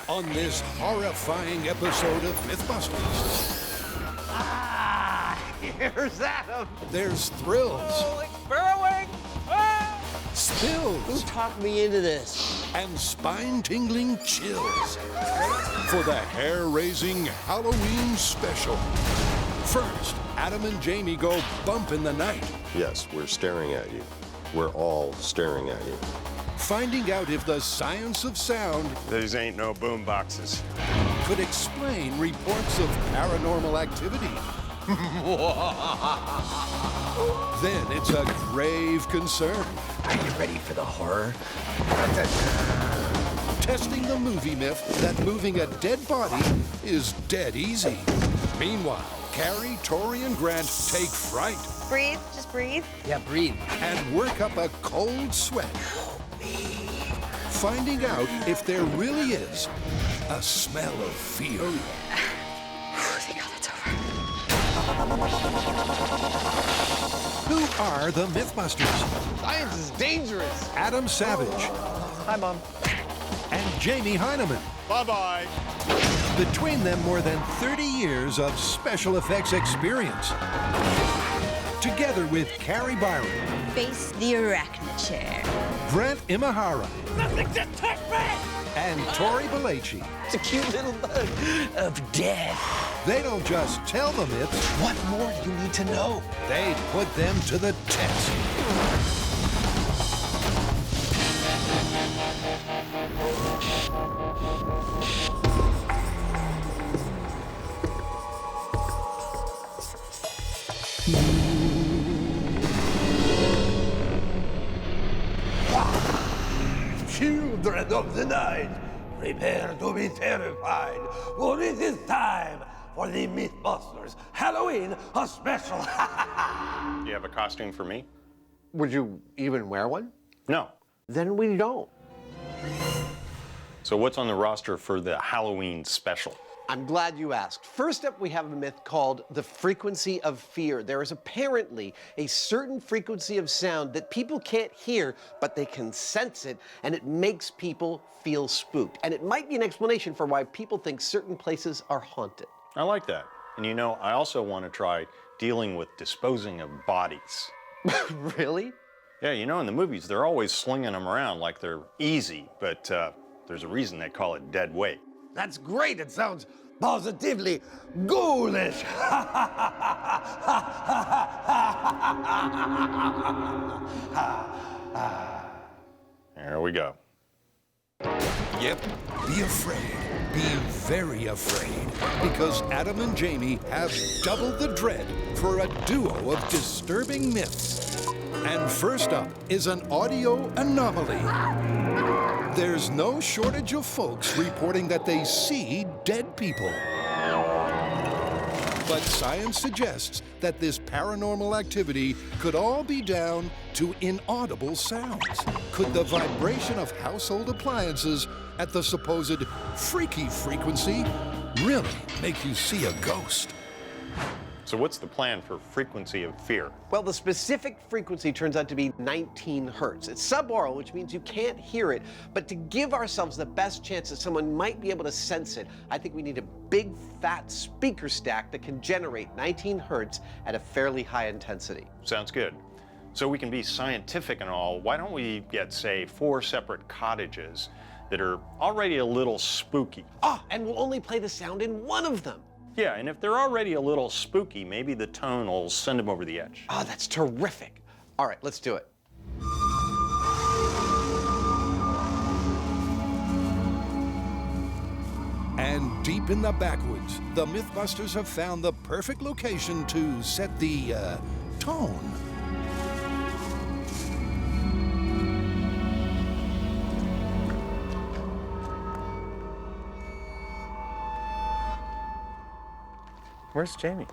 on this horrifying episode of MythBusters. Here's Adam. There's thrills. Oh, it's burrowing. Ah! Spills. Who talked me into this? And spine-tingling chills for the hair-raising Halloween special. First, Adam and Jamie go bump in the night. Yes, we're staring at you. We're all staring at you. Finding out if the science of sound These ain't no boom boxes. could explain reports of paranormal activity. Then it's a grave concern. Are you ready for the horror? Testing the movie myth that moving a dead body is dead easy. Meanwhile, Carrie, Tori, and Grant take fright Breathe, just breathe. Yeah, breathe. and work up a cold sweat. Finding out if there really is a smell of fear. Thank God it's over. Who are the MythBusters? Science is dangerous. Adam Savage Hi, Mom. and Jamie Heineman. Bye-bye. Between them, more than 30 years of special effects experience. Together with Carrie Byron, Face the arachnid chair. Grant Imahara, Nothing to touch me. and Tori Belleci. It's a cute little bug of death. They don't just tell the myths, What more do you need to know? they put them to the test. Children of the night, prepare to be terrified, for it is time for the MythBusters Halloween a special. Do you have a costume for me? Would you even wear one? No. Then we don't. So what's on the roster for the Halloween special? I'm glad you asked. First up, we have a myth called the frequency of fear. There is apparently a certain frequency of sound that people can't hear, but they can sense it, and it makes people feel spooked. And it might be an explanation for why people think certain places are haunted. I like that. And you know, I also want to try dealing with disposing of bodies. Really? Yeah, you know, in the movies, they're always slinging them around like they're easy, but there's a reason they call it dead weight. That's great. It sounds positively ghoulish. There we go. Yep, be afraid. Be very afraid. Because Adam and Jamie have doubled the dread for a duo of disturbing myths. And first up is an audio anomaly. There's no shortage of folks reporting that they see dead people. But science suggests that this paranormal activity could all be down to inaudible sounds. Could the vibration of household appliances at the supposed freaky frequency really make you see a ghost? So what's the plan for frequency of fear? Well, the specific frequency turns out to be 19 hertz. It's subaural, which means you can't hear it. But to give ourselves the best chance that someone might be able to sense it, I think we need a big, fat speaker stack that can generate 19 hertz at a fairly high intensity. Sounds good. So we can be scientific and all, why don't we get, say, 4 separate cottages that are already a little spooky? Ah, and we'll only play the sound in one of them. Yeah, and if they're already a little spooky, maybe the tone will send them over the edge. Oh, that's terrific. All right, let's do it. And deep in the backwoods, the MythBusters have found the perfect location to set the tone. Where's Jamie?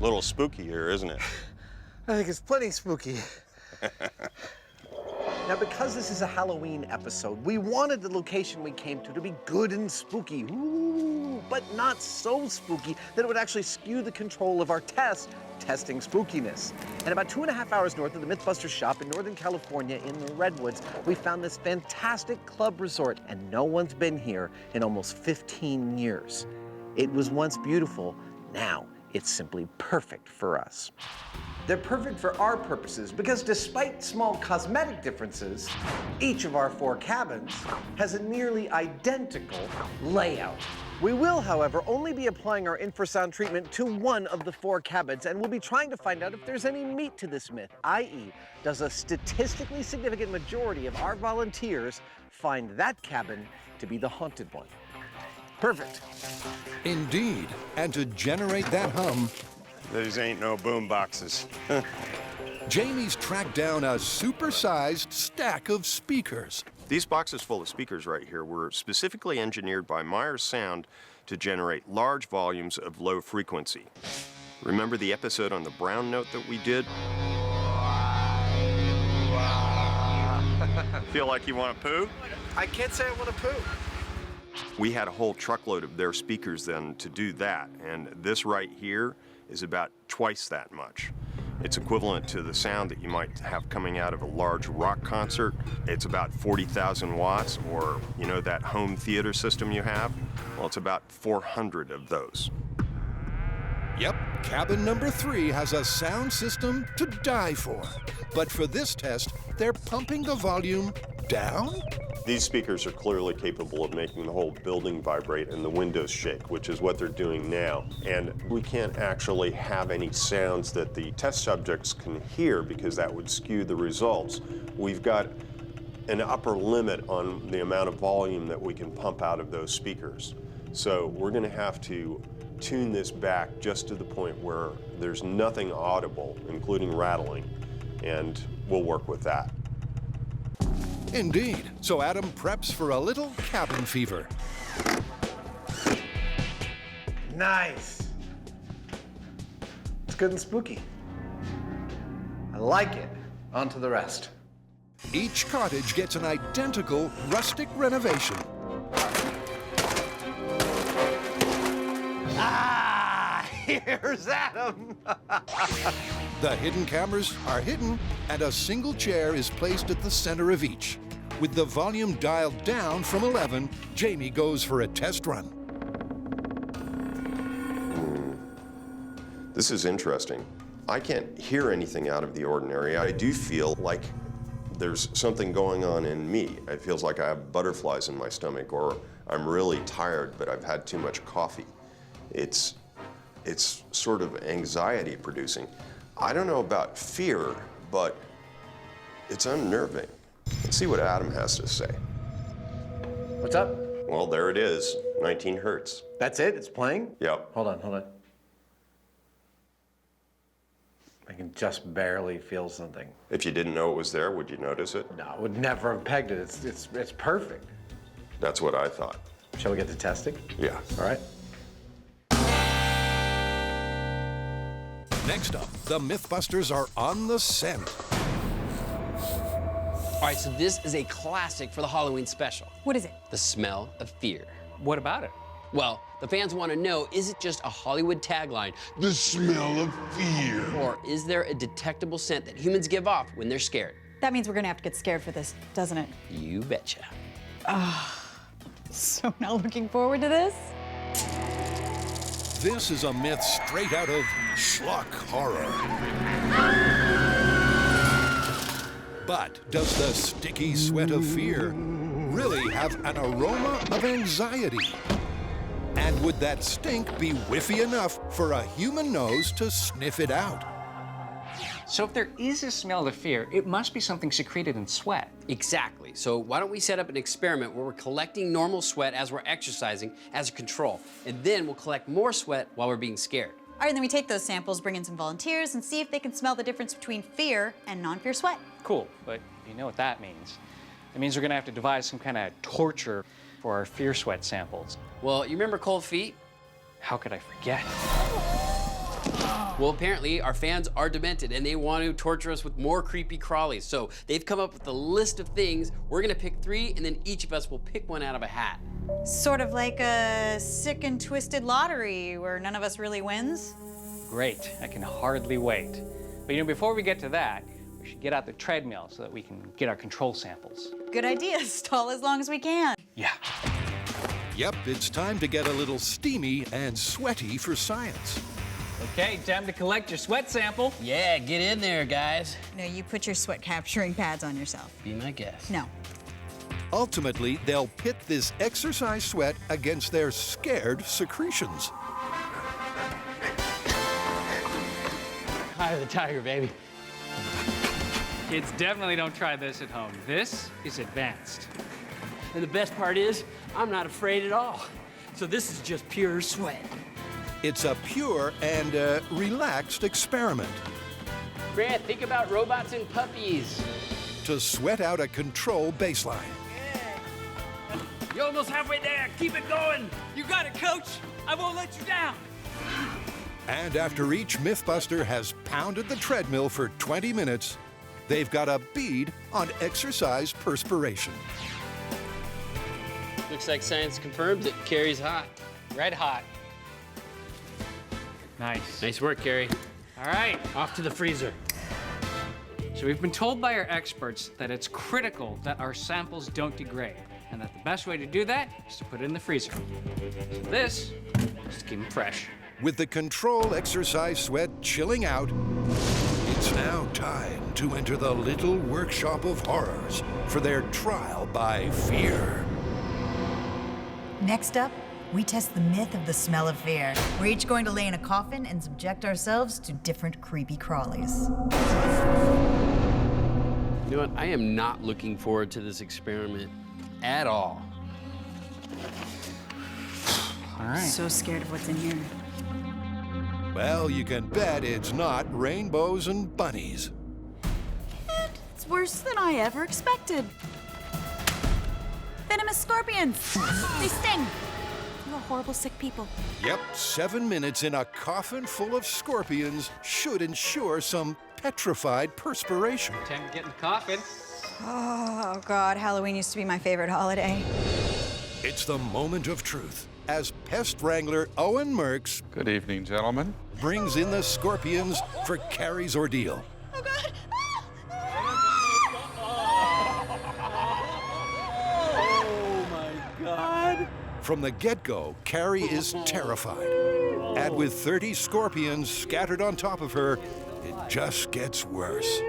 Little spooky here, isn't it? I think it's plenty spooky. Now, because this is a Halloween episode, we wanted the location we came to be good and spooky, ooh, but not so spooky that it would actually skew the control of our testing spookiness. And about 2.5 hours north of the MythBusters shop in Northern California in the Redwoods, we found this fantastic club resort, and no one's been here in almost 15 years. It was once beautiful, now it's simply perfect for us. They're perfect for our purposes because despite small cosmetic differences, each of our 4 cabins has a nearly identical layout. We will, however, only be applying our infrasound treatment to one of the 4 cabins, and we'll be trying to find out if there's any meat to this myth, i.e., does a statistically significant majority of our volunteers find that cabin to be the haunted one? Perfect. Indeed. And to generate that hum, These ain't no boom boxes. Jamie's tracked down a supersized stack of speakers. These boxes full of speakers right here were specifically engineered by Myers Sound to generate large volumes of low frequency. Remember the episode on the brown note that we did? Feel like you want to poo? I can't say I want to poo. We had a whole truckload of their speakers then to do that, and this right here is about twice that much. It's equivalent to the sound that you might have coming out of a large rock concert. It's about 40,000 watts, or you know that home theater system you have? Well, it's about 400 of those. Yep, cabin number 3 has a sound system to die for. But for this test, they're pumping the volume down? These speakers are clearly capable of making the whole building vibrate and the windows shake, which is what they're doing now. And we can't actually have any sounds that the test subjects can hear because that would skew the results. We've got an upper limit on the amount of volume that we can pump out of those speakers. So we're going to have to tune this back just to the point where there's nothing audible, including rattling, and we'll work with that. Indeed. So Adam preps for a little cabin fever. Nice. It's good and spooky. I like it. On to the rest. Each cottage gets an identical rustic renovation. Ah, here's Adam. The hidden cameras are hidden, and a single chair is placed at the center of each. With the volume dialed down from 11, Jamie goes for a test run. This is interesting. I can't hear anything out of the ordinary. I do feel like there's something going on in me. It feels like I have butterflies in my stomach, or I'm really tired, but I've had too much coffee. It's sort of anxiety producing. I don't know about fear, but it's unnerving. Let's see what Adam has to say. What's up? Well, there it is, 19 hertz. That's it? It's playing? Yep. Hold on. I can just barely feel something. If you didn't know it was there, would you notice it? No, I would never have pegged it. It's perfect. That's what I thought. Shall we get to testing? Yeah. All right. Next up, the MythBusters are on the scent. All right, so this is a classic for the Halloween special. What is it? The smell of fear. What about it? Well, the fans want to know, is it just a Hollywood tagline, The smell of fear. or is there a detectable scent that humans give off when they're scared? That means we're gonna have to get scared for this, doesn't it? You betcha. So now looking forward to this? This is a myth straight out of schlock horror. But does the sticky sweat of fear really have an aroma of anxiety? And would that stink be whiffy enough for a human nose to sniff it out? So if there is a smell of fear, it must be something secreted in sweat. Exactly. So why don't we set up an experiment where we're collecting normal sweat as we're exercising as a control, and then we'll collect more sweat while we're being scared. All right, then we take those samples, bring in some volunteers, and see if they can smell the difference between fear and non-fear sweat. Cool, but you know what that means. It means we're gonna have to devise some kind of torture for our fear sweat samples. Well, you remember cold feet? How could I forget? Well, apparently our fans are demented and they want to torture us with more creepy crawlies. So they've come up with a list of things. We're gonna pick 3 and then each of us will pick one out of a hat. Sort of like a sick and twisted lottery where none of us really wins. Great, I can hardly wait. But you know, before we get to that, we should get out the treadmill so that we can get our control samples. Good idea, stall as long as we can. Yeah. Yep, it's time to get a little steamy and sweaty for science. Okay, time to collect your sweat sample. Yeah, get in there, guys. No, you put your sweat capturing pads on yourself. Be my guest. No. Ultimately, they'll pit this exercise sweat against their scared secretions. Eye of the tiger, baby. Kids, definitely don't try this at home. This is advanced. And the best part is, I'm not afraid at all. So this is just pure sweat. It's a pure and relaxed experiment Grant, think about robots and puppies. to sweat out a control baseline. You're almost halfway there. Keep it going. You got it, coach. I won't let you down. And after each Mythbuster has pounded the treadmill for 20 minutes, they've got a bead on exercise perspiration. Looks like science confirms that Carrie's hot. Red hot. Nice. Nice work, Carrie. All right. Off to the freezer. So we've been told by our experts that it's critical that our samples don't degrade, and that the best way to do that is to put it in the freezer. So this is to keep them fresh. With the control exercise sweat chilling out, it's now time to enter the little workshop of horrors for their trial by fear. Next up, we test the myth of the smell of fear. We're each going to lay in a coffin and subject ourselves to different creepy crawlies. You know what? I am not looking forward to this experiment at all. All right. So scared of what's in here. Well, you can bet it's not rainbows and bunnies. It's worse than I ever expected. Venomous scorpions. They sting. You're horrible, sick people. Yep, 7 minutes in a coffin full of scorpions should ensure some petrified perspiration. Time to get in the coffin. Oh, God, Halloween used to be my favorite holiday. It's the moment of truth as pest wrangler Owen Merks Good evening, gentlemen. brings in the scorpions for Carrie's ordeal. Oh, God. From the get-go, Carrie is terrified. And with 30 scorpions scattered on top of her, it just gets worse.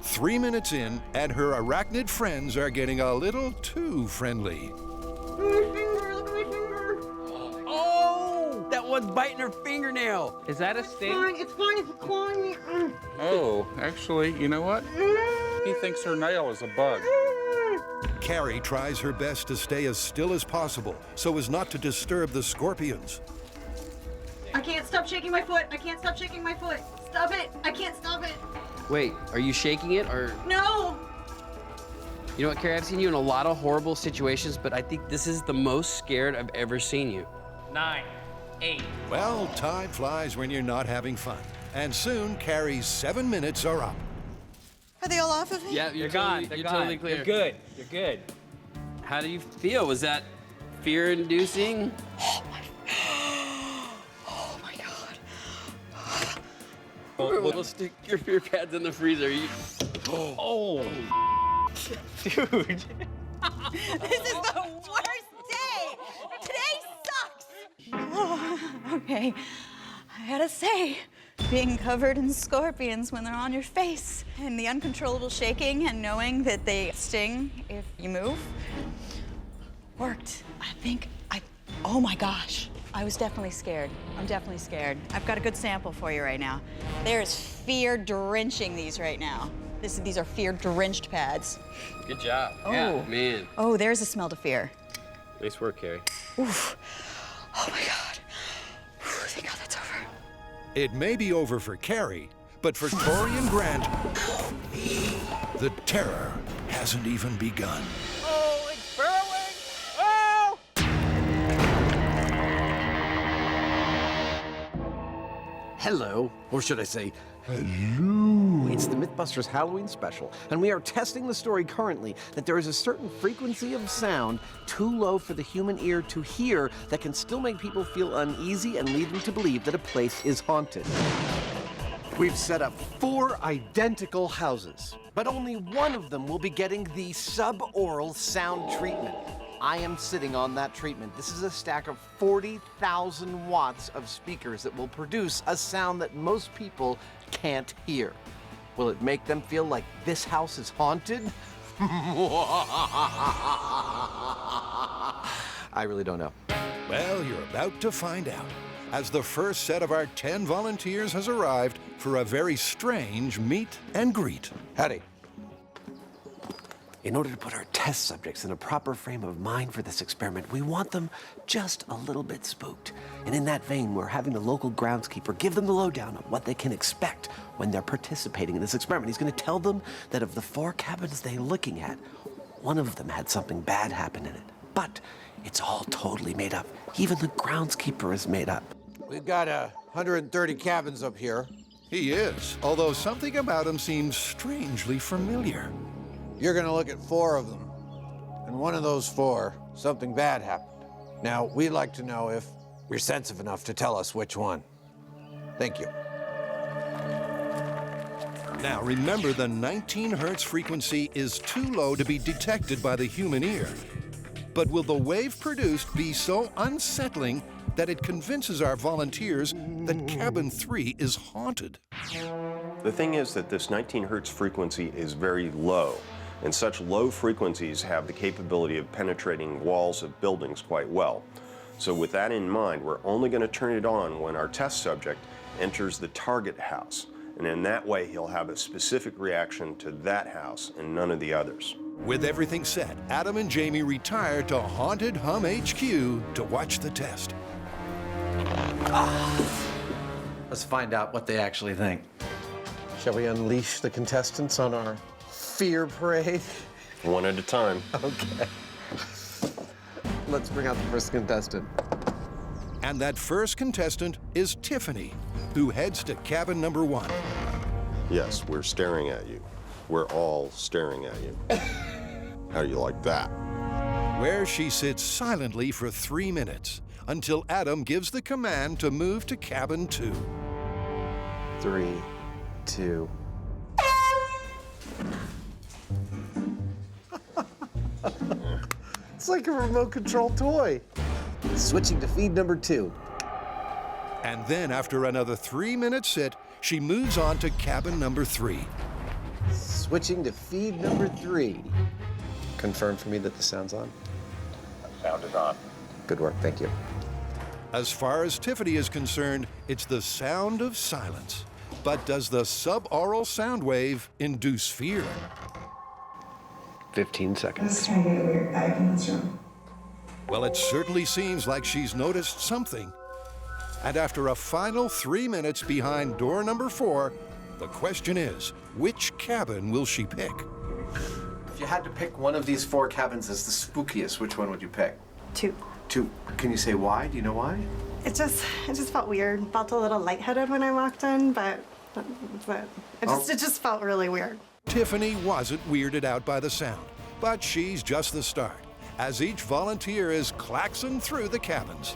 3 minutes in, and her arachnid friends are getting a little too friendly. Oh! That one's biting her fingernail. Is that a sting? It's fine, it's clawing me. Oh, actually, you know what? He thinks her nail is a bug. Carrie tries her best to stay as still as possible so as not to disturb the scorpions. I can't stop shaking my foot. I can't stop shaking my foot. Stop it. I can't stop it. Wait, are you shaking it or? No. You know what, Carrie? I've seen you in a lot of horrible situations, but I think this is the most scared I've ever seen you. 9, 8. Well, time flies when you're not having fun. And soon, Carrie's 7 minutes are up. Are they all off of me? Yeah, You're gone. You're totally clear. You're good. You're good. How do you feel? Was that fear-inducing? Oh, my God. We'll stick your fear pads in the freezer. Oh. Dude. This is the worst day. Today sucks. Oh, okay. I gotta say, being covered in scorpions when they're on your face and the uncontrollable shaking and knowing that they sting if you move worked. Oh my gosh. I was definitely scared. I'm definitely scared. I've got a good sample for you right now. There's fear drenching these right now. These are fear drenched pads. Good job. Oh. Yeah, man. Oh, there's a smell to fear. Nice work, Carrie. Oof. Oh my God. Whew, thank God that's over. It may be over for Carrie, but for Tori and Grant, the terror hasn't even begun. Oh, it's burrowing. Oh! Hello, or should I say, hello. It's the MythBusters Halloween special, and we are testing the story currently that there is a certain frequency of sound too low for the human ear to hear that can still make people feel uneasy and lead them to believe that a place is haunted. We've set up 4 identical houses, but only one of them will be getting the subaural sound treatment. I am sitting on that treatment. This is a stack of 40,000 watts of speakers that will produce a sound that most people can't hear. Will it make them feel like this house is haunted? I really don't know. Well, you're about to find out, as the first set of our 10 volunteers has arrived for a very strange meet and greet. Howdy. In order to put our test subjects in a proper frame of mind for this experiment, we want them just a little bit spooked. And in that vein, we're having the local groundskeeper give them the lowdown on what they can expect when they're participating in this experiment. He's going to tell them that of the 4 cabins they're looking at, one of them had something bad happen in it. But it's all totally made up. Even the groundskeeper is made up. We've got 130 cabins up here. He is, although something about him seems strangely familiar. You're gonna look at 4 of them. And one of those 4, something bad happened. Now, we'd like to know if you're sensitive enough to tell us which one. Thank you. Now remember, the 19 hertz frequency is too low to be detected by the human ear. But will the wave produced be so unsettling that it convinces our volunteers that cabin 3 is haunted? The thing is that this 19 hertz frequency is very low, and such low frequencies have the capability of penetrating walls of buildings quite well. So with that in mind, we're only going to turn it on when our test subject enters the target house, and in that way he'll have a specific reaction to that house and none of the others. With everything set, Adam and Jamie retire to Haunted Hum HQ to watch the test. Let's find out what they actually think. Shall we unleash the contestants on our fear parade? One at a time. Okay. Let's bring out the first contestant. And that first contestant is Tiffany, who heads to cabin number 1. Yes, we're staring at you. We're all staring at you. How do you like that? Where she sits silently for 3 minutes until Adam gives the command to move to cabin 2. 3, 2. It's like a remote control toy. Switching to feed number 2. And then after another 3-minute sit, she moves on to cabin number 3. Switching to feed number 3. Confirm for me that the sound's on. Sound is on. Good work, thank you. As far as Tiffany is concerned, it's the sound of silence. But does the subaural sound wave induce fear? 15 seconds. This is trying to get a weird vibe in this room. Well, it certainly seems like she's noticed something. And after a final 3 minutes behind door number 4, the question is, which cabin will she pick? If you had to pick one of these 4 cabins as the spookiest, which one would you pick? 2. 2. Can you say why? Do you know why? It just felt weird. Felt a little lightheaded when I walked in, but it just felt really weird. Tiffany wasn't weirded out by the sound, but she's just the start, as each volunteer is klaxon through the cabins.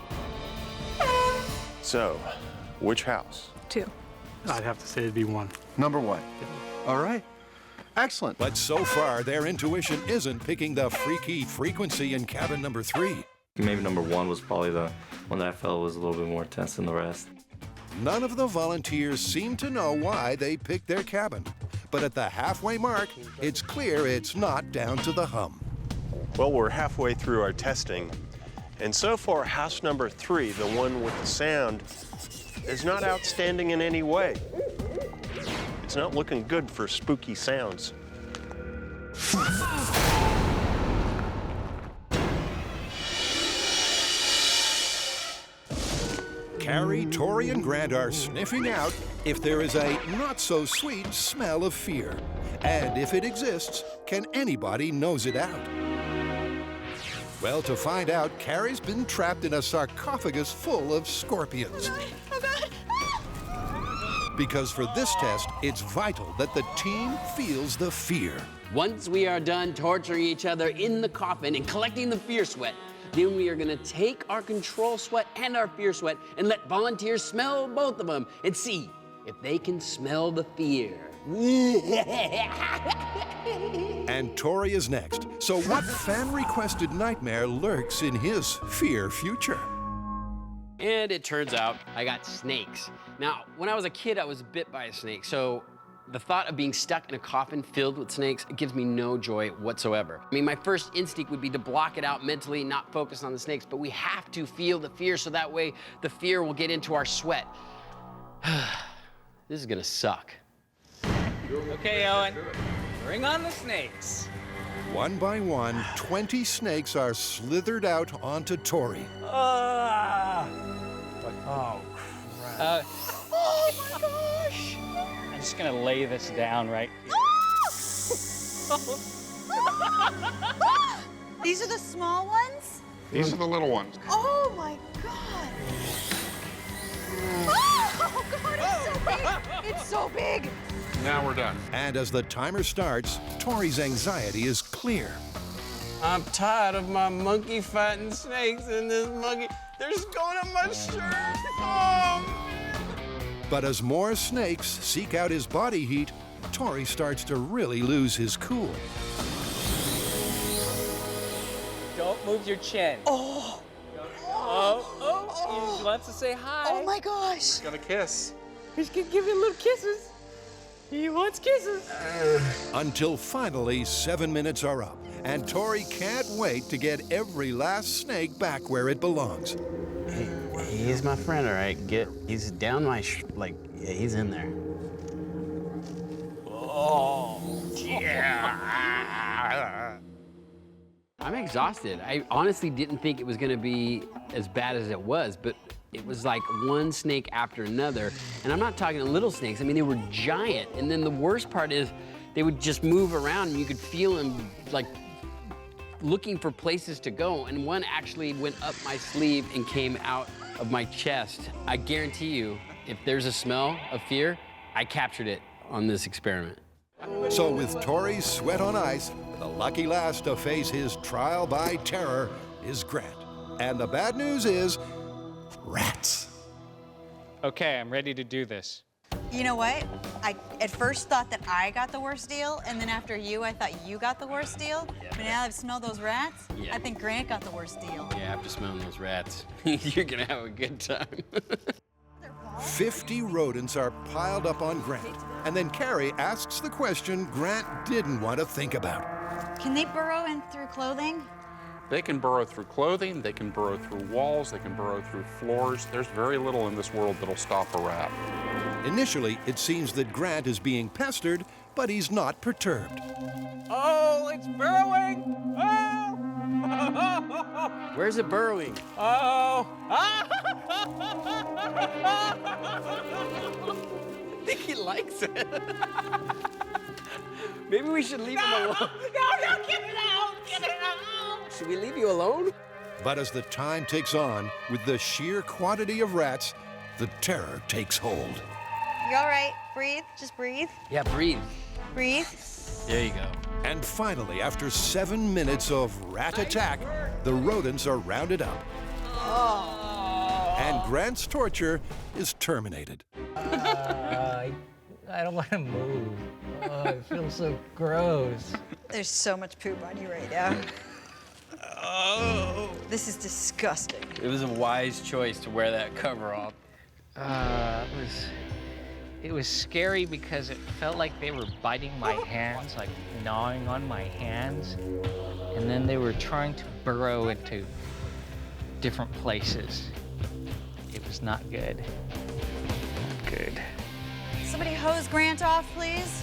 So, which house? 2. I'd have to say it'd be 1. Number 1. All right. Excellent. But so far, their intuition isn't picking the freaky frequency in cabin number 3. Maybe number 1 was probably the one that I felt was a little bit more tense than the rest. None of the volunteers seem to know why they picked their cabin. But at the halfway mark, it's clear it's not down to the hum. Well, we're halfway through our testing, and so far, house number 3, the one with the sound, is not outstanding in any way. It's not looking good for spooky sounds. Carrie, Tori, and Grant are sniffing out if there is a not-so-sweet smell of fear. And if it exists, can anybody nose it out? Well, to find out, Carrie's been trapped in a sarcophagus full of scorpions. Oh, God. Because for this test, it's vital that the team feels the fear. Once we are done torturing each other in the coffin and collecting the fear sweat, then we are gonna take our control sweat and our fear sweat and let volunteers smell both of them and see if they can smell the fear. And Tori is next. So what fan-requested nightmare lurks in his fear future? And it turns out I got snakes. Now, when I was a kid, I was bit by a snake, so the thought of being stuck in a coffin filled with snakes, it gives me no joy whatsoever. I mean, my first instinct would be to block it out mentally, not focus on the snakes, but we have to feel the fear so that way the fear will get into our sweat. This is gonna suck. Okay, Owen, bring on the snakes. One by one, 20 snakes are slithered out onto Tori. Oh, crap. Oh my gosh! I'm just gonna lay this down right here. These are the small ones? These are the little ones. Oh my god! Oh god, it's so big! It's so big! Now we're done. And as the timer starts, Tori's anxiety is clear. I'm tired of my monkey fighting snakes and this monkey, they're just going on my shirt. Oh. But as more snakes seek out his body heat, Tori starts to really lose his cool. Don't move your chin. Oh! He wants to say hi. Oh my gosh! Gonna kiss. He's gonna give you little kisses. He wants kisses. Until finally 7 minutes are up, and Tori can't wait to get every last snake back where it belongs. He's my friend, all right? He's down my, yeah, he's in there. Oh, yeah. I'm exhausted. I honestly didn't think it was gonna be as bad as it was, but it was like one snake after another. And I'm not talking little snakes. I mean, they were giant. And then the worst part is they would just move around and you could feel them like looking for places to go. And one actually went up my sleeve and came out of my chest. I guarantee you, if there's a smell of fear, I captured it on this experiment. So with Tori's sweat on ice, the lucky last to face his trial by terror is Grant. And the bad news is, rats. Okay, I'm ready to do this. You know what? I at first thought that I got the worst deal, and then after you, I thought you got the worst deal. But now I've smelled those rats, I think Grant got the worst deal. Yeah, after smelling those rats, you're gonna have a good time. 50 rodents are piled up on Grant. And then Carrie asks the question Grant didn't want to think about. Can they burrow in through clothing? They can burrow through clothing, they can burrow through walls, they can burrow through floors. There's very little in this world that'll stop a rat. Initially, it seems that Grant is being pestered, but he's not perturbed. Oh, it's burrowing! Oh! Where's it burrowing? Oh! I think he likes it. Maybe we should leave him alone. No, get it out! Get it out! Should we leave you alone? But as the time ticks on, with the sheer quantity of rats, the terror takes hold. You all right? Breathe. Just breathe. Yeah, breathe. Breathe. There you go. And finally, after 7 minutes of rat attack, the rodents are rounded up. And Grant's torture is terminated. I don't want to move. Oh, it feels so gross. There's so much poop on you right now. Oh. This is disgusting. It was a wise choice to wear that cover off. It was scary because it felt like they were biting my hands, like gnawing on my hands. And then they were trying to burrow into different places. It was not good. Not good. Somebody hose Grant off, please.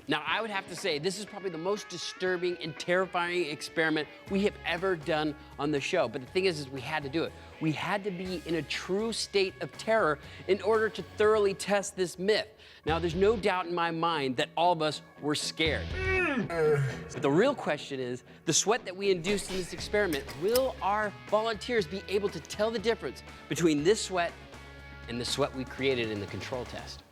Now, I would have to say, this is probably the most disturbing and terrifying experiment we have ever done on the show. But the thing is we had to do it. We had to be in a true state of terror in order to thoroughly test this myth. Now, there's no doubt in my mind that all of us were scared. But the real question is, the sweat that we induced in this experiment, will our volunteers be able to tell the difference between this sweat and the sweat we created in the control test?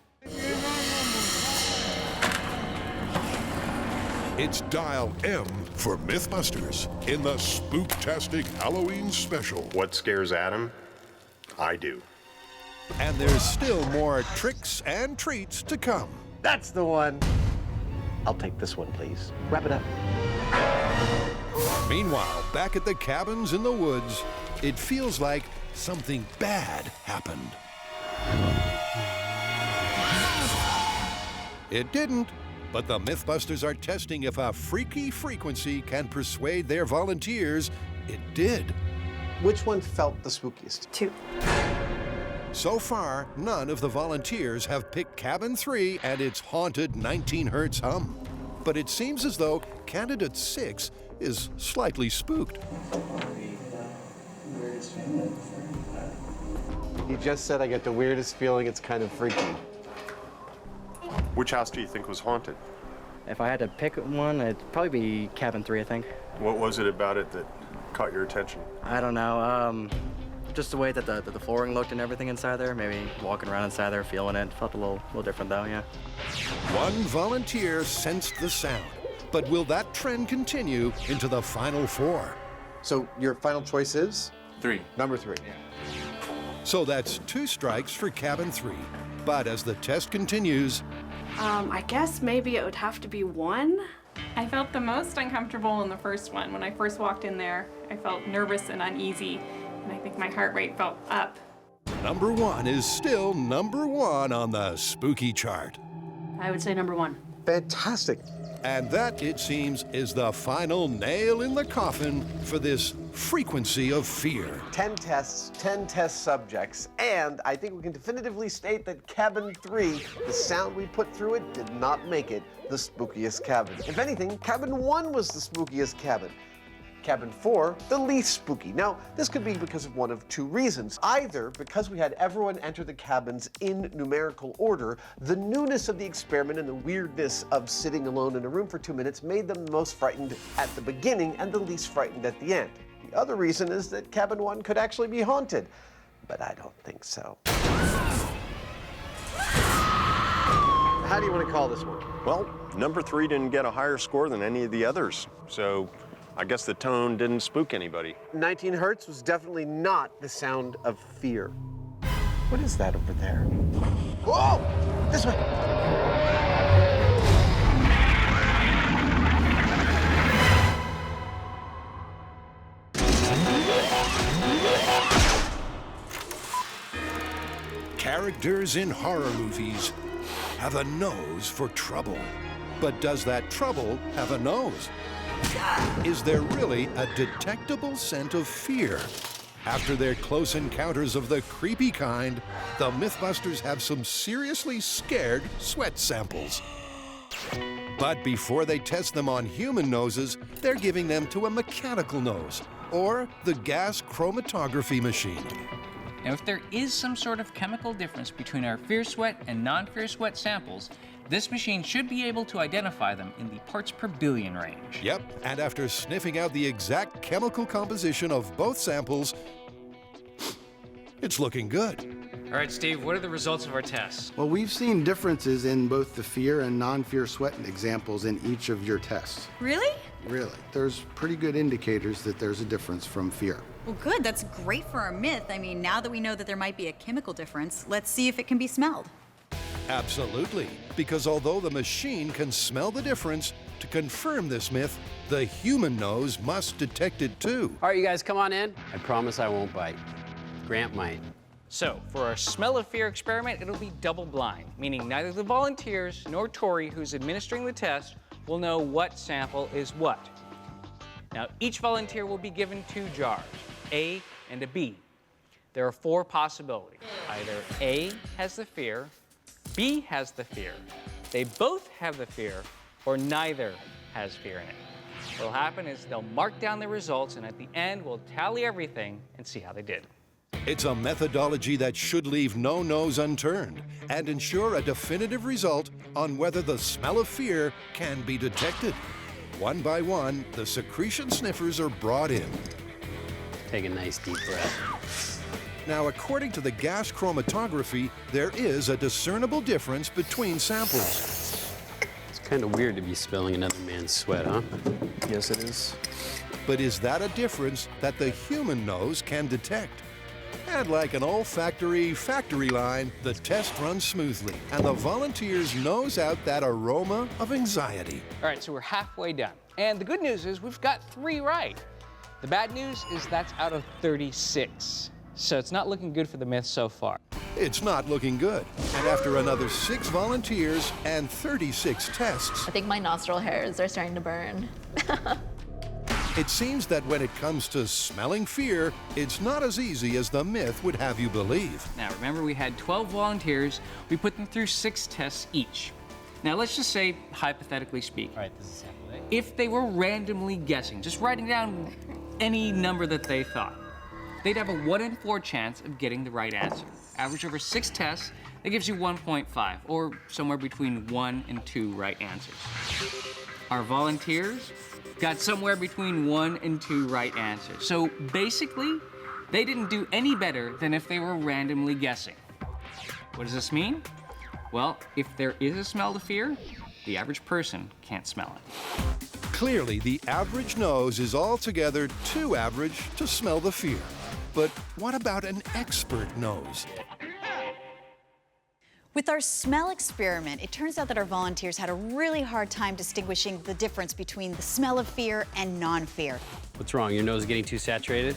It's Dial M for MythBusters in the Spooktastic Halloween special. What scares Adam? I do. And there's still more tricks and treats to come. That's the one. I'll take this one, please. Wrap it up. Meanwhile, back at the cabins in the woods, it feels like something bad happened. It didn't, but the MythBusters are testing if a freaky frequency can persuade their volunteers it did. Which one felt the spookiest? 2. So far, none of the volunteers have picked Cabin 3 and its haunted 19 hertz hum. But it seems as though candidate 6 is slightly spooked. He just said I get the weirdest feeling. It's kind of freaky. Which house do you think was haunted? If I had to pick one, it'd probably be Cabin 3, I think. What was it about it that caught your attention? I don't know. Just the way that the flooring looked and everything inside there. Maybe walking around inside there, feeling it. Felt a little different though, yeah. One volunteer sensed the sound, but will that trend continue into the final 4? So your final choice is? 3. Number 3. Yeah. So that's 2 strikes for Cabin 3. But as the test continues, I guess maybe it would have to be 1. I felt the most uncomfortable in the first one. When I first walked in there, I felt nervous and uneasy, and I think my heart rate felt up. number 1 is still number 1 on the spooky chart. I would say number 1. Fantastic. And that, it seems, is the final nail in the coffin for this frequency of fear. 10 tests, 10 test subjects, and I think we can definitively state that Cabin 3, the sound we put through it, did not make it the spookiest cabin. If anything, Cabin 1 was the spookiest cabin. Cabin 4, the least spooky. Now, this could be because of one of 2 reasons. Either because we had everyone enter the cabins in numerical order, the newness of the experiment and the weirdness of sitting alone in a room for 2 minutes made them the most frightened at the beginning and the least frightened at the end. The other reason is that Cabin 1 could actually be haunted, but I don't think so. How do you want to call this one? Well, number 3 didn't get a higher score than any of the others, so I guess the tone didn't spook anybody. 19 hertz was definitely not the sound of fear. What is that over there? Whoa! This way! Characters in horror movies have a nose for trouble. But does that trouble have a nose? Is there really a detectable scent of fear? After their close encounters of the creepy kind, the MythBusters have some seriously scared sweat samples. But before they test them on human noses, they're giving them to a mechanical nose, or the gas chromatography machine. Now, if there is some sort of chemical difference between our fear sweat and non-fear sweat samples, this machine should be able to identify them in the parts per billion range. Yep, and after sniffing out the exact chemical composition of both samples, it's looking good. All right, Steve, what are the results of our tests? Well, we've seen differences in both the fear and non-fear sweat examples in each of your tests. Really? Really. There's pretty good indicators that there's a difference from fear. Well, good. That's great for our myth. I mean, now that we know that there might be a chemical difference, let's see if it can be smelled. Absolutely, because although the machine can smell the difference, to confirm this myth, the human nose must detect it too. All right, you guys, come on in. I promise I won't bite. Grant might. So, for our smell of fear experiment, it'll be double blind, meaning neither the volunteers nor Tori, who's administering the test, will know what sample is what. Now, each volunteer will be given 2 jars, A and a B. There are 4 possibilities. Either A has the fear, B has the fear, they both have the fear, or neither has fear in it. What'll happen is they'll mark down the results, and at the end, we'll tally everything and see how they did. It's a methodology that should leave no nose unturned and ensure a definitive result on whether the smell of fear can be detected. One by one, the secretion sniffers are brought in. Take a nice deep breath. Now, according to the gas chromatography, there is a discernible difference between samples. It's kind of weird to be smelling another man's sweat, huh? Yes, it is. But is that a difference that the human nose can detect? And like an olfactory factory line, the test runs smoothly, and the volunteers nose out that aroma of anxiety. All right, so we're halfway done. And the good news is we've got 3 right. The bad news is that's out of 36. So it's not looking good for the myth so far. It's not looking good. And after another 6 volunteers and 36 tests, I think my nostril hairs are starting to burn. it seems that when it comes to smelling fear, it's not as easy as the myth would have you believe. Now remember, we had 12 volunteers. We put them through 6 tests each. Now let's just say, hypothetically speaking, All right, this is sample A. if they were randomly guessing, just writing down any number that they thought, they'd have a 1 in 4 chance of getting the right answer. Average over 6 tests, that gives you 1.5, or somewhere between 1 and 2 right answers. Our volunteers got somewhere between 1 and 2 right answers. So basically, they didn't do any better than if they were randomly guessing. What does this mean? Well, if there is a smell to fear, the average person can't smell it. Clearly, the average nose is altogether too average to smell the fear. But what about an expert nose? With our smell experiment, it turns out that our volunteers had a really hard time distinguishing the difference between the smell of fear and non-fear. What's wrong? Your nose is getting too saturated?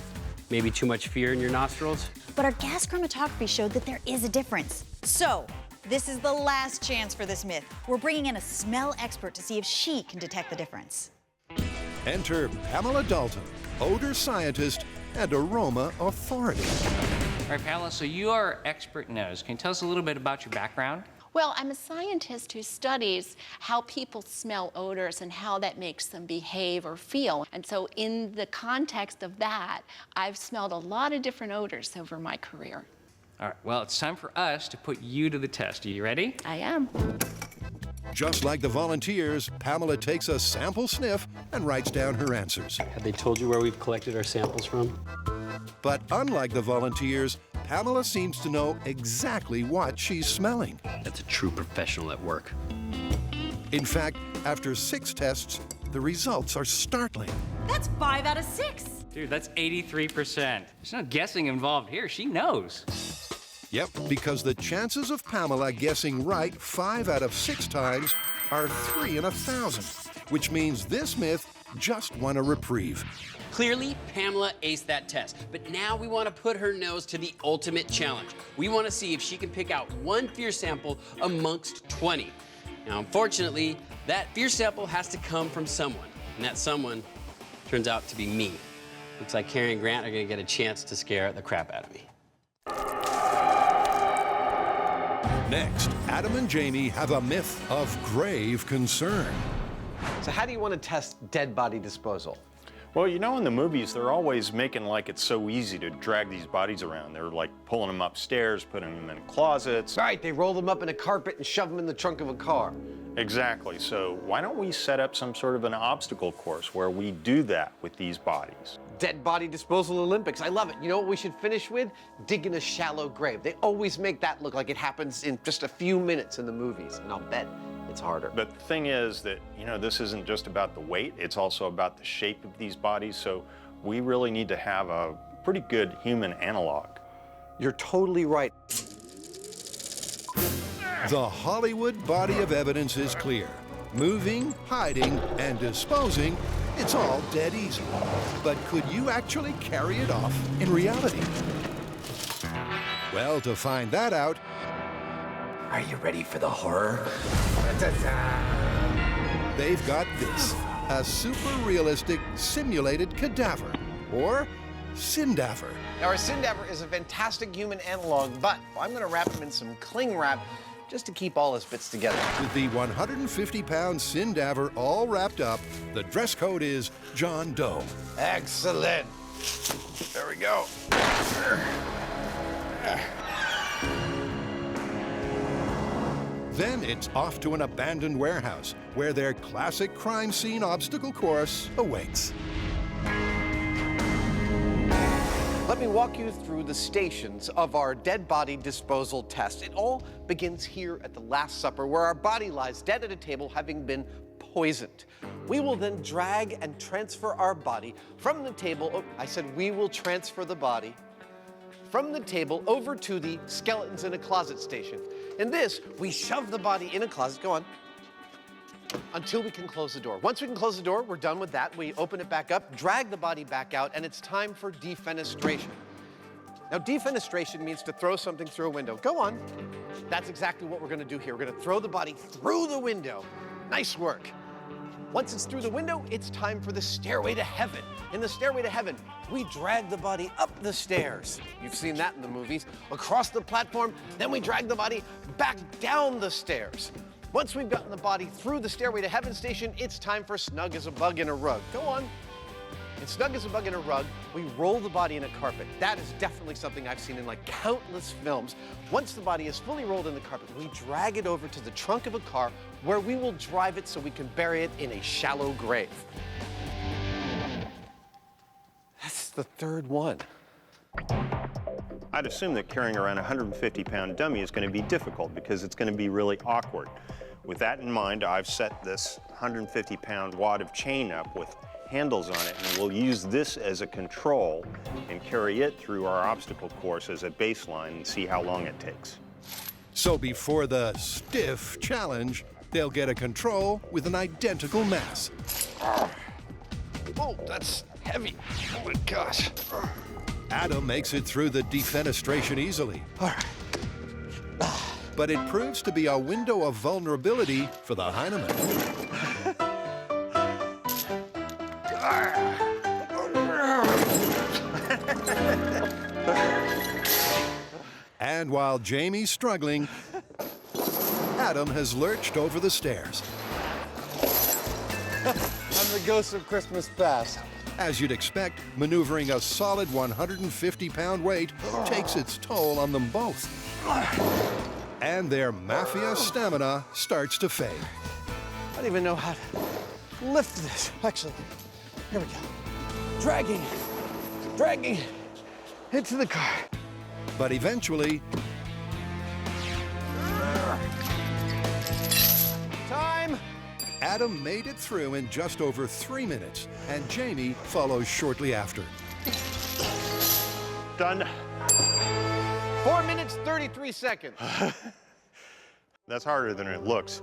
Maybe too much fear in your nostrils? But our gas chromatography showed that there is a difference. So, this is the last chance for this myth. We're bringing in a smell expert to see if she can detect the difference. Enter Pamela Dalton, odor scientist and aroma authority. All right, Pamela, so you are expert nose. Can you tell us a little bit about your background? Well, I'm a scientist who studies how people smell odors and how that makes them behave or feel. And so in the context of that, I've smelled a lot of different odors over my career. All right, well, it's time for us to put you to the test. Are you ready? I am. Just like the volunteers, Pamela takes a sample sniff and writes down her answers. Have they told you where we've collected our samples from? But unlike the volunteers, Pamela seems to know exactly what she's smelling. That's a true professional at work. In fact, after 6 tests, the results are startling. That's 5 out of 6. Dude, that's 83%. There's no guessing involved here. She knows. Yep, because the chances of Pamela guessing right 5 out of 6 times are 3 in 1,000, which means this myth just won a reprieve. Clearly, Pamela aced that test, but now we want to put her nose to the ultimate challenge. We want to see if she can pick out one fear sample amongst 20. Now, unfortunately, that fear sample has to come from someone, and that someone turns out to be me. Looks like Carrie and Grant are going to get a chance to scare the crap out of me. Next, Adam and Jamie have a myth of grave concern. So how do you want to test dead body disposal? Well, you know, in the movies, they're always making like it's so easy to drag these bodies around. They're like pulling them upstairs, putting them in closets. Right, they roll them up in a carpet and shove them in the trunk of a car. Exactly. So why don't we set up some sort of an obstacle course where we do that with these bodies? Dead body disposal Olympics. I love it. You know what we should finish with? Digging a shallow grave. They always make that look like it happens in just a few minutes in the movies, and I'll bet it's harder. But the thing is that, you know, this isn't just about the weight, it's also about the shape of these bodies, so we really need to have a pretty good human analog. You're totally right. The Hollywood body of evidence is clear. Moving, hiding, and disposing, it's all dead easy. But could you actually carry it off in reality? Well, to find that out, are you ready for the horror? they've got this, a super realistic simulated cadaver, or Sindaver. Now, our Sindaver is a fantastic human analog, but I'm going to wrap him in some cling wrap just to keep all his bits together. With the 150-pound Sindaver all wrapped up, the dress code is John Doe. Excellent. There we go. Then it's off to an abandoned warehouse where their classic crime scene obstacle course awaits. Let me walk you through the stations of our dead body disposal test. It all begins here at the Last Supper, where our body lies dead at a table having been poisoned. We will then drag and transfer our body from the table. Oh, I said we will transfer the body from the table over to the skeletons in a closet station. In this, we shove the body in a closet. Go on. Until we can close the door. Once we can close the door, we're done with that. We open it back up, drag the body back out, and it's time for defenestration. Now, defenestration means to throw something through a window. Go on. That's exactly what we're gonna do here. We're gonna throw the body through the window. Nice work. Once it's through the window, it's time for the stairway to heaven. In the stairway to heaven, we drag the body up the stairs. You've seen that in the movies. Across the platform, then we drag the body back down the stairs. Once we've gotten the body through the stairway to heaven station, it's time for snug as a bug in a rug. Go on. In snug as a bug in a rug, we roll the body in a carpet. That is definitely something I've seen in like countless films. Once the body is fully rolled in the carpet, we drag it over to the trunk of a car where we will drive it so we can bury it in a shallow grave. That's the third one. I'd assume that carrying around a 150-pound dummy is going to be difficult because it's going to be really awkward. With that in mind, I've set this 150-pound wad of chain up with handles on it, and we'll use this as a control and carry it through our obstacle course as a baseline and see how long it takes. So before the stiff challenge, they'll get a control with an identical mass. Oh, that's heavy. Oh my gosh. Adam makes it through the defenestration easily. All right. But it proves to be a window of vulnerability for the Heinemann. And while Jamie's struggling, Adam has lurched over the stairs. I'm the ghost of Christmas past. As you'd expect, maneuvering a solid 150-pound weight takes its toll on them both. And their mafia stamina starts to fade. I don't even know how to lift this. Actually, here we go. Dragging into the car. But eventually, time! Adam made it through in just over 3 minutes, and Jamie follows shortly after. Done. 4 minutes, 33 seconds. That's harder than it looks.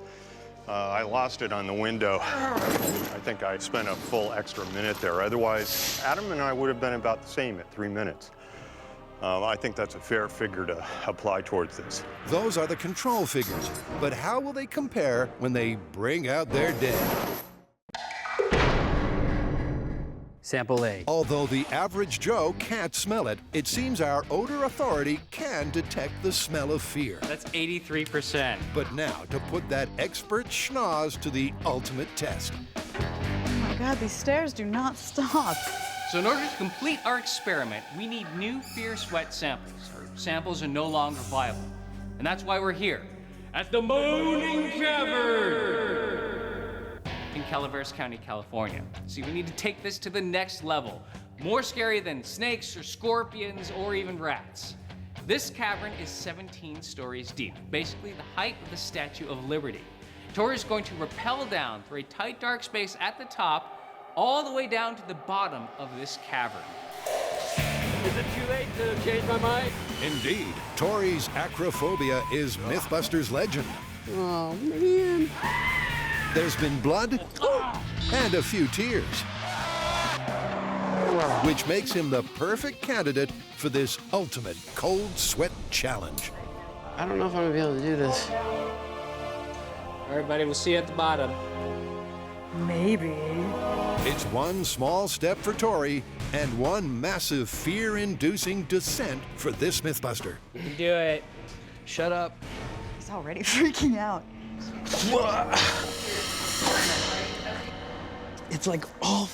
I lost it on the window. I think I spent a full extra minute there. Otherwise, Adam and I would have been about the same at 3 minutes. I think that's a fair figure to apply towards this. Those are the control figures, but how will they compare when they bring out their dead? Sample A. Although the average Joe can't smell it, it seems our odor authority can detect the smell of fear. That's 83%. But now, to put that expert schnoz to the ultimate test. Oh my God, these stairs do not stop. So in order to complete our experiment, we need new fear sweat samples. Our samples are no longer viable. And that's why we're here, at the Moaning Cavern in Calaveras County, California. See, we need to take this to the next level. More scary than snakes or scorpions or even rats. This cavern is 17 stories deep, basically the height of the Statue of Liberty. Tori is going to rappel down through a tight, dark space at the top, all the way down to the bottom of this cavern. Is it too late to change my mind? Indeed, Tori's acrophobia is MythBusters legend. Oh, man. There's been blood and a few tears, which makes him the perfect candidate for this ultimate cold sweat challenge. I don't know if I'm gonna be able to do this. All right, buddy, we'll see you at the bottom. Maybe. It's one small step for Tori and one massive fear-inducing descent for this Mythbuster. You can do it. Shut up. He's already freaking out. It's like all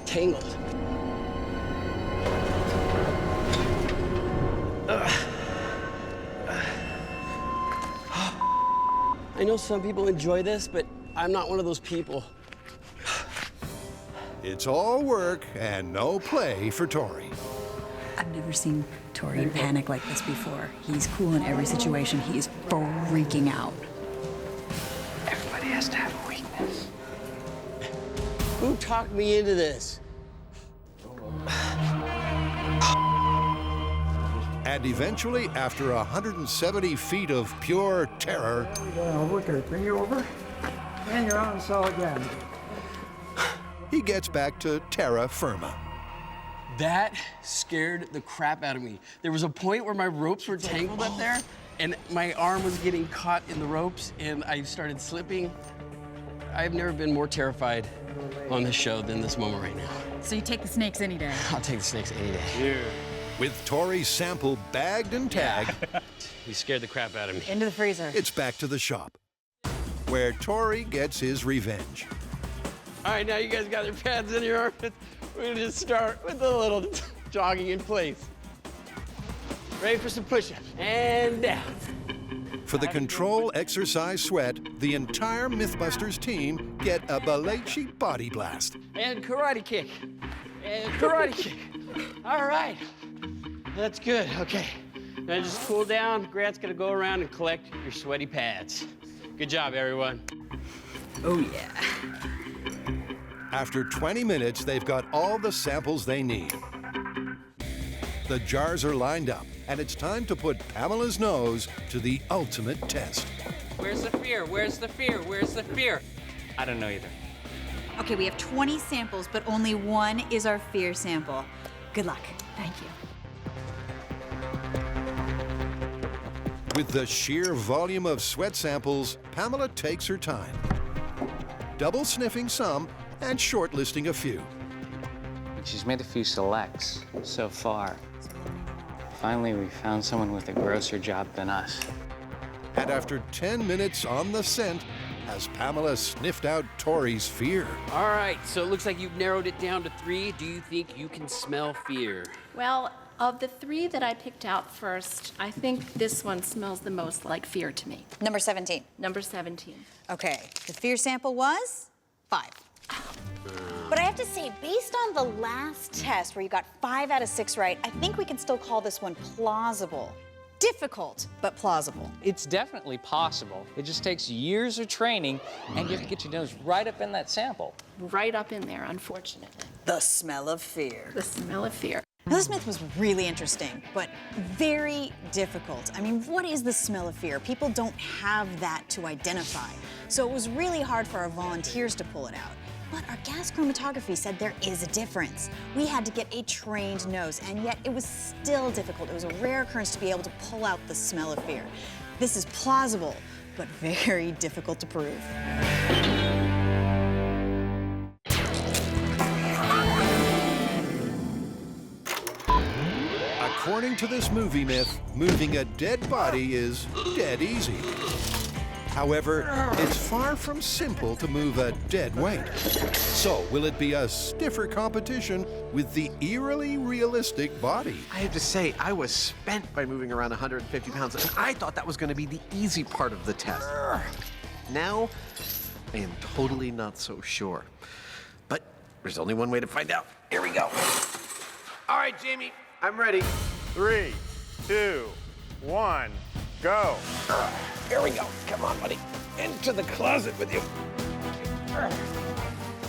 tangled. I know some people enjoy this, but I'm not one of those people. It's all work and no play for Tori. I've never seen Tori panic like this before. He's cool in every situation. He's freaking out. Everybody has to have a weakness. Who talked me into this? And eventually, after 170 feet of pure terror, Okay, bring you over. And you're on solid ground. he gets back to terra firma. That scared the crap out of me. There was a point where my ropes were tangled up there, and my arm was getting caught in the ropes, and I started slipping. I've never been more terrified on this show than this moment right now. So you take the snakes any day? I'll take the snakes any day. With Tori's sample bagged and tagged, He scared the crap out of me. Into the freezer. it's back to the shop, where Tori gets his revenge. All right, now you guys got your pads in your armpits. We're gonna just start with a little jogging in place. Ready for some push-ups, and down. For the control exercise sweat, the entire MythBusters team get a Balachi body blast. And karate kick. And karate kick. All right. That's good. Okay. Now just cool down. Grant's gonna go around and collect your sweaty pads. Good job, everyone. Oh, yeah. After 20 minutes, they've got all the samples they need. The jars are lined up, and it's time to put Pamela's nose to the ultimate test. Where's the fear? Where's the fear? Where's the fear? I don't know either. Okay, we have 20 samples, but only one is our fear sample. Good luck. Thank you. With the sheer volume of sweat samples, Pamela takes her time, double sniffing some and shortlisting a few. She's made a few selects so far. Finally, we found someone with a grosser job than us. And after 10 minutes on the scent, has Pamela sniffed out Tori's fear? All right, so it looks like you've narrowed it down to 3. Do you think you can smell fear? Well, of the 3 that I picked out first, I think this one smells the most like fear to me. Number 17. Number 17. Okay, the fear sample was 5. But I have to say, based on the last test where you got 5 out of 6 right, I think we can still call this one plausible. Difficult, but plausible. It's definitely possible. It just takes years of training, and you have to get your nose right up in that sample. Right up in there, unfortunately. The smell of fear. The smell of fear. Now, this myth was really interesting, but very difficult. I mean, what is the smell of fear? People don't have that to identify. So it was really hard for our volunteers to pull it out. But our gas chromatography said there is a difference. We had to get a trained nose, and yet it was still difficult. It was a rare occurrence to be able to pull out the smell of fear. This is plausible, but very difficult to prove. According to this movie myth, moving a dead body is dead easy. However, it's far from simple to move a dead weight. So, will it be a stiffer competition with the eerily realistic body? I have to say, I was spent by moving around 150 pounds, and I thought that was going to be the easy part of the test. Now, I am totally not so sure. But there's only one way to find out. Here we go. All right, Jamie, I'm ready. 3, 2, 1, go. Here we go. Come on, buddy. Into the closet with you.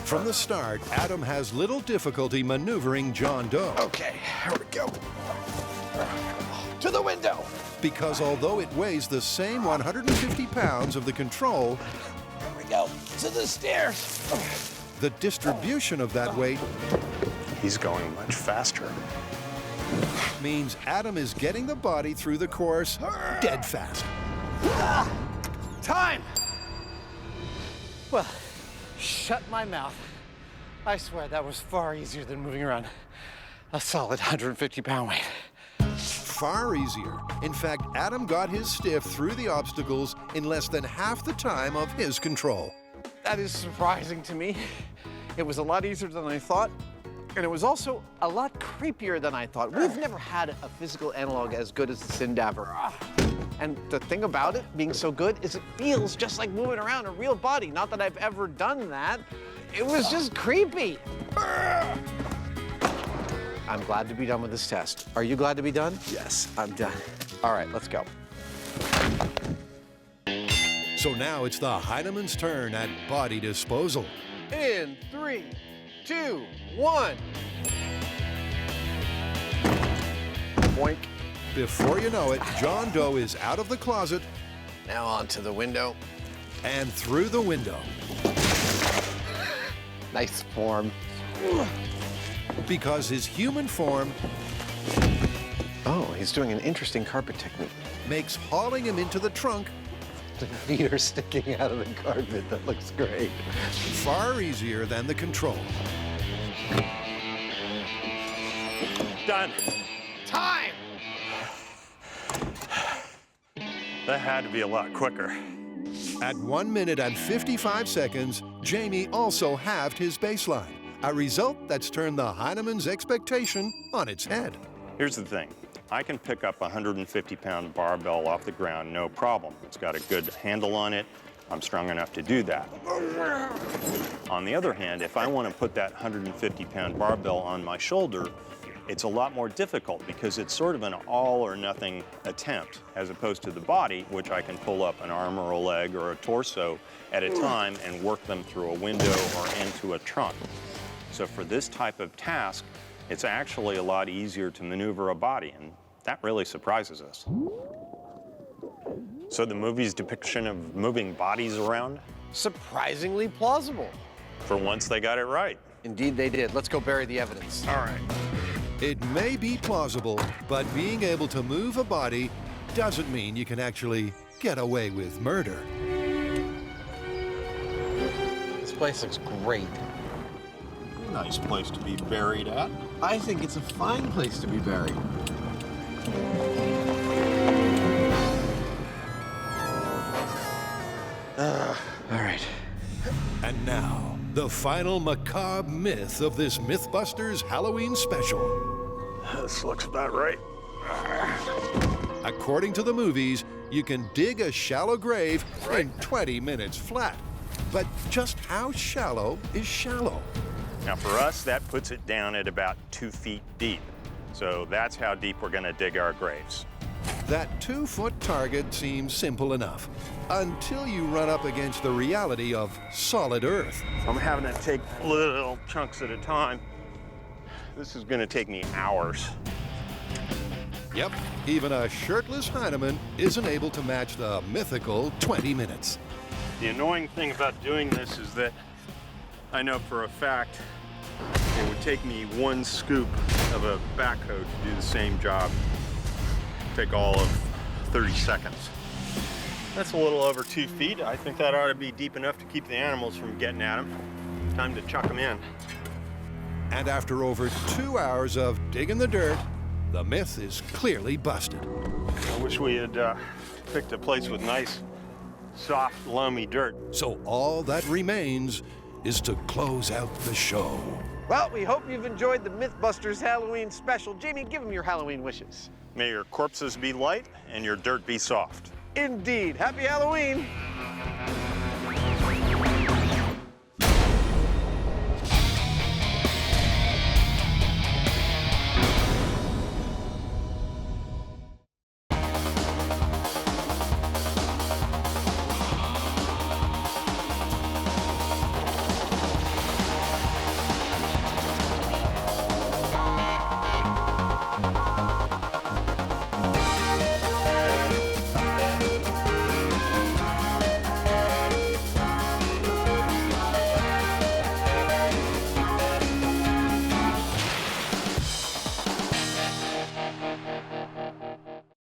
From the start, Adam has little difficulty maneuvering John Doe. Okay, here we go. To the window. Because although it weighs the same 150 pounds of the control, Here we go. To the stairs. the distribution of that weight He's going much faster. means Adam is getting the body through the course dead fast. Time. Well, shut my mouth. I swear that was far easier than moving around a solid 150-pound weight. Far easier. In fact, Adam got his stiff through the obstacles in less than half the time of his control. That is surprising to me. It was a lot easier than I thought, and it was also a lot creepier than I thought. We've never had a physical analog as good as the Sindaver. And the thing about it being so good is it feels just like moving around a real body. Not that I've ever done that. It was just creepy. I'm glad to be done with this test. Are you glad to be done? Yes, I'm done. All right, let's go. So now it's the Heinemann's turn at body disposal. In 3, 2, 1. Boink. Before you know it, John Doe is out of the closet. Now onto the window. And through the window. Nice form. Because his human form... Oh, he's doing an interesting carpet technique. ...makes hauling him into the trunk... The feet are sticking out of the carpet. That looks great. ...far easier than the control. Done. Time! That had to be a lot quicker. At 1 minute and 55 seconds, Jamie also halved his baseline, a result that's turned the Heinemann's expectation on its head. Here's the thing. I can pick up a 150-pound barbell off the ground, no problem. It's got a good handle on it. I'm strong enough to do that. On the other hand, if I want to put that 150-pound barbell on my shoulder, it's a lot more difficult because it's sort of an all-or-nothing attempt, as opposed to the body, which I can pull up an arm or a leg or a torso at a time and work them through a window or into a trunk. So for this type of task, it's actually a lot easier to maneuver a body, and that really surprises us. So the movie's depiction of moving bodies around? Surprisingly plausible. For once, they got it right. Indeed, they did. Let's go bury the evidence. All right. It may be plausible, but being able to move a body doesn't mean you can actually get away with murder. This place looks great. Nice place to be buried at. I think it's a fine place to be buried. All right. And now, the final macabre myth of this MythBusters Halloween special. This looks about right. According to the movies, you can dig a shallow grave in 20 minutes flat. But just how shallow is shallow? Now for us, that puts it down at about 2 feet deep. So that's how deep we're gonna dig our graves. That 2-foot target seems simple enough, until you run up against the reality of solid earth. I'm having to take little chunks at a time. This is gonna take me hours. Yep, even a shirtless Heinemann isn't able to match the mythical 20 minutes. The annoying thing about doing this is that I know for a fact it would take me 1 scoop of a backhoe to do the same job. Take all of 30 seconds. That's a little over 2 feet. I think that ought to be deep enough to keep the animals from getting at them. Time to chuck them in. And after over 2 hours of digging the dirt, the myth is clearly busted. I wish we had picked a place with nice, soft, loamy dirt. So all that remains is to close out the show. Well, we hope you've enjoyed the MythBusters Halloween special. Jamie, give them your Halloween wishes. May your corpses be light and your dirt be soft. Indeed. Happy Halloween.